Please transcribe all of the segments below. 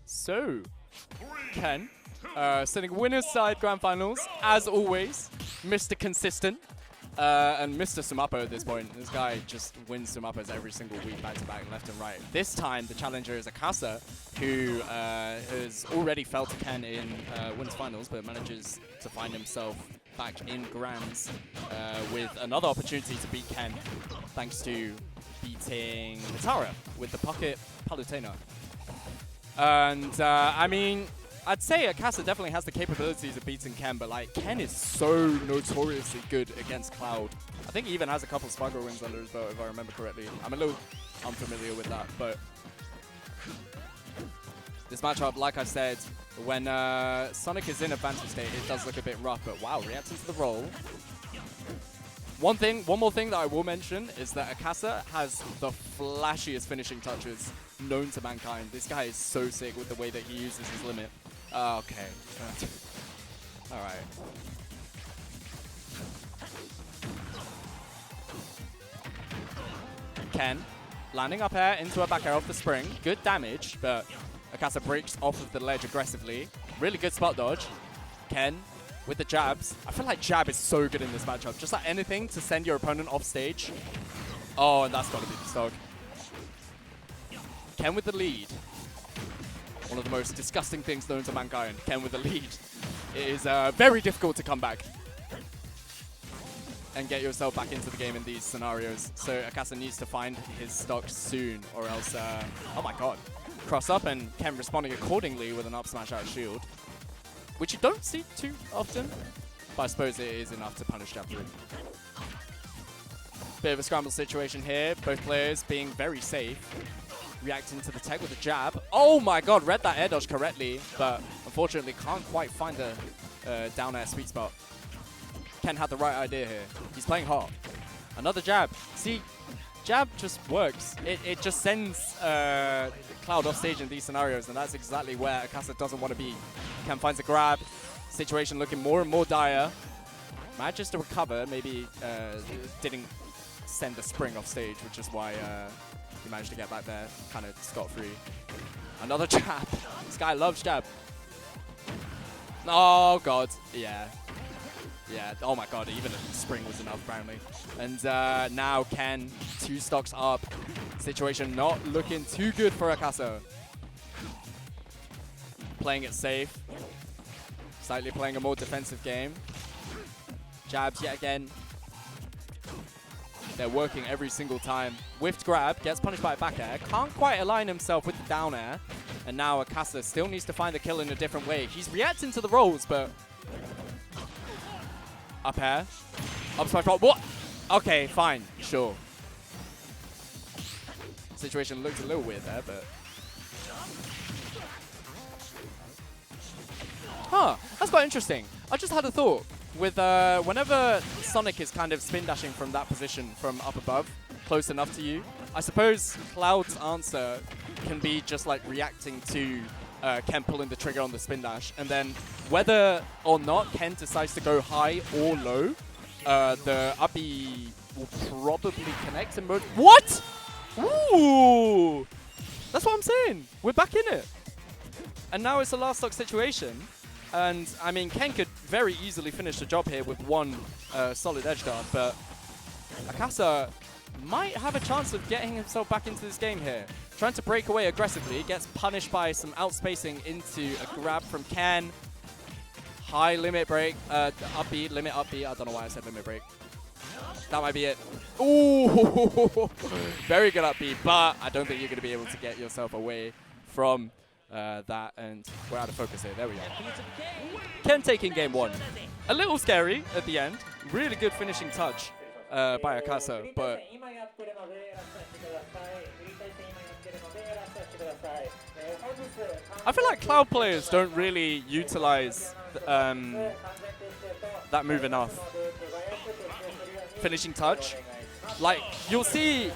So, Ken, sitting winner's side grand finals, as always, Mr. Consistent, and Mr. Sumapa at this point. This guy just wins Sumapas every single week, back to back, left and right. This time, the challenger is Akasa, who has already fell to Ken in winners finals, but manages to find himself back in grands with another opportunity to beat Ken, thanks to beating Natara with the pocket Palutena. And I mean, I'd say Akasa definitely has the capabilities of beating Ken, but like Ken is so notoriously good against Cloud. I think he even has a couple Sparkle wins under his belt, if I remember correctly. I'm a little unfamiliar with that, but this matchup, like I said, when Sonic is in advantage state, it does look a bit rough, but wow, reacting to the roll. One more thing that I will mention is that Akasa has the flashiest finishing touches known to mankind. This guy is so sick with the way that he uses his limit. Okay. Alright. Ken, landing up air into a back air off the spring. Good damage, but Akasa breaks off of the ledge aggressively. Really good spot dodge. Ken with the jabs. I feel like jab is so good in this matchup. Just like anything to send your opponent off stage. Oh, and that's got to be the stock. Ken with the lead. One of the most disgusting things known to mankind. Ken with the lead. It is very difficult to come back and get yourself back into the game in these scenarios. So Akasa needs to find his stock soon, or else, oh my god. Cross up, and Ken responding accordingly with an up smash out shield, which you don't see too often, but I suppose it is enough to punish jab through. Bit of a scramble situation here. Both players being very safe. Reacting to the tech with a jab. Oh my god, read that air dodge correctly, but unfortunately can't quite find the down air sweet spot. Ken had the right idea here. He's playing hard. Another jab. See, jab just works. It just sends Cloud off stage in these scenarios, and that's exactly where Akasa doesn't want to be. Ken finds a grab. Situation looking more and more dire. Manages to recover. Maybe didn't send the spring off stage, which is why he managed to get back there kind of scot-free. Another jab. This guy loves jab. Oh god. Yeah. Yeah, oh my god, even a spring was enough apparently. And now Ken, 2 stocks up. Situation not looking too good for Akasa. Playing it safe. Slightly playing a more defensive game. Jabs yet again. They're working every single time. Whiffed grab, gets punished by a back air. Can't quite align himself with the down air. And now Akasa still needs to find the kill in a different way. He's reacting to the rolls, but up air. Up smash roll. What? Okay, fine. Sure. Situation looks a little weird there, but huh. That's quite interesting. I just had a thought. With whenever Sonic is kind of spin dashing from that position from up above, close enough to you, I suppose Cloud's answer can be just like reacting to Ken pulling the trigger on the spin dash, and then whether or not Ken decides to go high or low, the up B will probably connect in mode. What? Ooh! That's what I'm saying. We're back in it. And now it's a last stock situation. And I mean, Ken could very easily finish the job here with one solid edge guard, but Akasa might have a chance of getting himself back into this game here. Trying to break away aggressively, gets punished by some outspacing into a grab from Ken. High limit break, up B, limit up B. I don't know why I said limit break. That might be it. Ooh, very good up B, but I don't think you're going to be able to get yourself away from that, and we're out of focus here. There we go. Ken taking game 1. A little scary at the end. Really good finishing touch by Akasa, but I feel like Cloud players don't really utilize that move enough. Finishing touch. Like, you'll see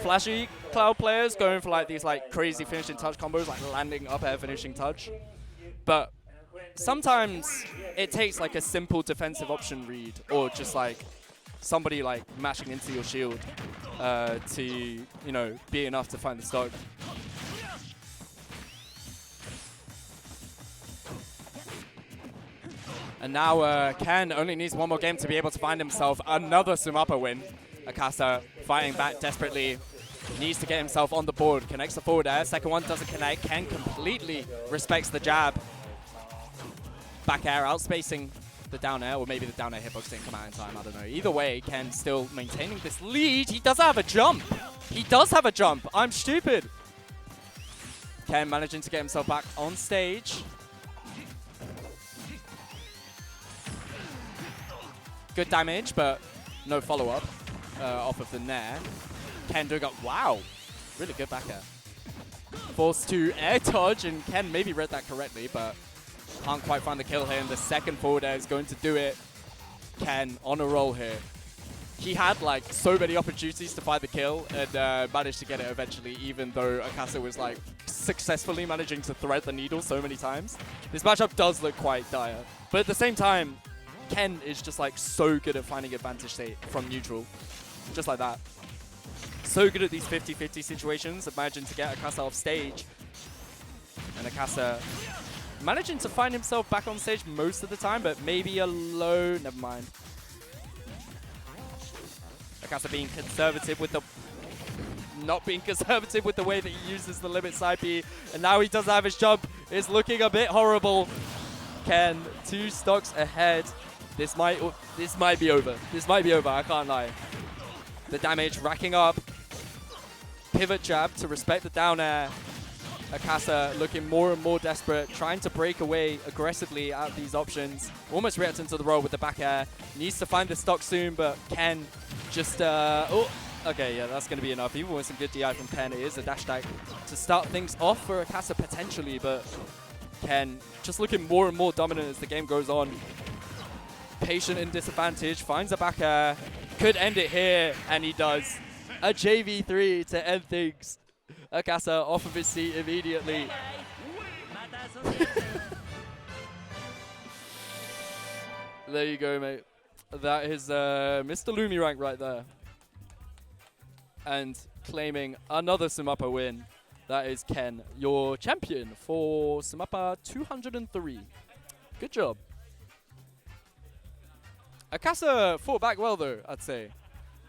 flashy Cloud players going for like these like crazy finishing touch combos, like landing up air finishing touch. But sometimes it takes like a simple defensive option read, or just like somebody like mashing into your shield to, you know, be enough to find the stock. And now Ken only needs one more game to be able to find himself another Sumapa win. Akasa fighting back desperately. Needs to get himself on the board. Connects the forward air. Second one doesn't connect. Ken completely respects the jab. Back air outspacing the down air, or maybe the down air hitbox didn't come out in time. I don't know. Either way, Ken still maintaining this lead. He does have a jump. He does have a jump. I'm stupid. Ken managing to get himself back on stage. Good damage, but no follow-up off of the nair. Ken doing up. Wow. Really good back air. Forced to air dodge, and Ken maybe read that correctly, but can't quite find the kill here. And the second forward air is going to do it. Ken on a roll here. He had like so many opportunities to find the kill and managed to get it eventually, even though Akasa was like successfully managing to thread the needle so many times. This matchup does look quite dire, but at the same time, Ken is just like so good at finding advantage state from neutral, just like that. So good at these 50-50 situations of managing to get Akasa off stage. And Akasa managing to find himself back on stage most of the time, but maybe a low, never mind. Akasa being conservative with the, not being conservative with the way that he uses the limit side B, and now he does have his jump. It's looking a bit horrible. Ken, 2 stocks ahead. This might be over. This might be over, I can't lie. The damage racking up. Pivot jab to respect the down air. Akasa looking more and more desperate, trying to break away aggressively out of these options. Almost reacting to the roll with the back air. Needs to find the stock soon, but Ken just, oh, okay, yeah, that's going to be enough. Even with some good DI from Ken, it is a dash attack to start things off for Akasa potentially, but Ken just looking more and more dominant as the game goes on. Patient in disadvantage, finds a back air, could end it here, and he does. A JV3 to end things. Akasa off of his seat immediately. There you go, mate. That is Mr. Lumi rank right there. And claiming another Sumapa win. That is Ken, your champion for Sumapa 203. Good job. Akasa fought back well, though, I'd say.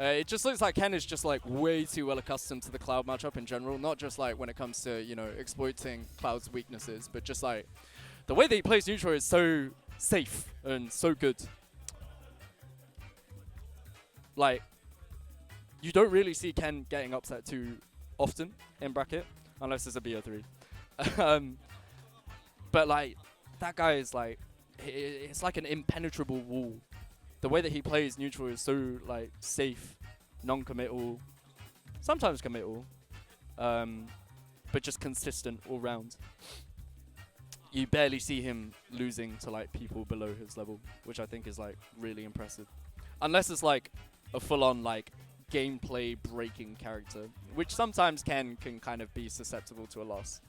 It just looks like Ken is just like way too well accustomed to the Cloud matchup in general, not just like when it comes to, you know, exploiting Cloud's weaknesses, but just like the way that he plays neutral is so safe and so good. Like, you don't really see Ken getting upset too often in bracket, unless it's a BO3. But like, that guy is like, it's like an impenetrable wall. The way that he plays neutral is so like safe, non-committal, sometimes committal, but just consistent all round. You barely see him losing to like people below his level, which I think is like really impressive. Unless it's like a full-on like gameplay breaking character, which sometimes can kind of be susceptible to a loss.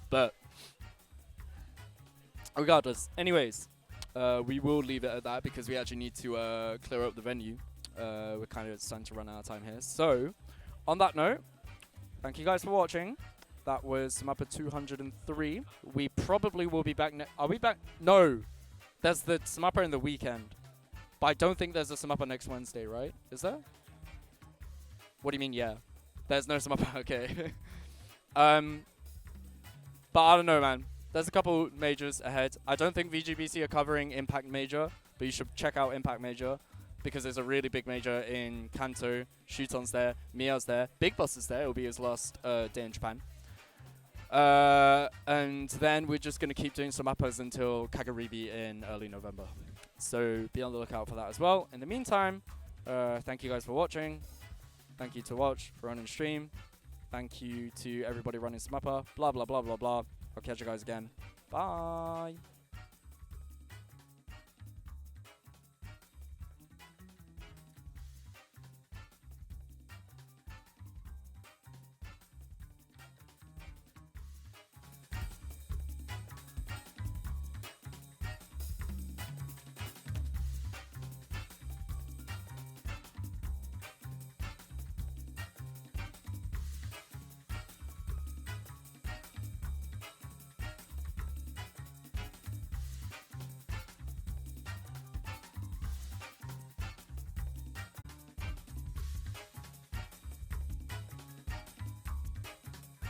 But regardless, anyways. We will leave it at that because we actually need to clear up the venue. We're kind of starting to run out of time here. So, on that note, thank you guys for watching. That was Sumapa 203. We probably will be back. Are we back? No. There's the Sumapa in the weekend. But I don't think there's a Sumapa next Wednesday, right? Is there? What do you mean, yeah? There's no Sumapa. Okay. But I don't know, man. There's a couple majors ahead. I don't think VGBC are covering Impact Major, but you should check out Impact Major because there's a really big major in Kanto. Shuton's there, Mia's there, Big Boss is there. It'll be his last day in Japan. And then we're just going to keep doing some Sumappas until Kagaribi in early November. So be on the lookout for that as well. In the meantime, thank you guys for watching. Thank you to Watch for running stream. Thank you to everybody running Sumapa. Blah, blah, blah, blah, blah. I'll catch you guys again. Bye.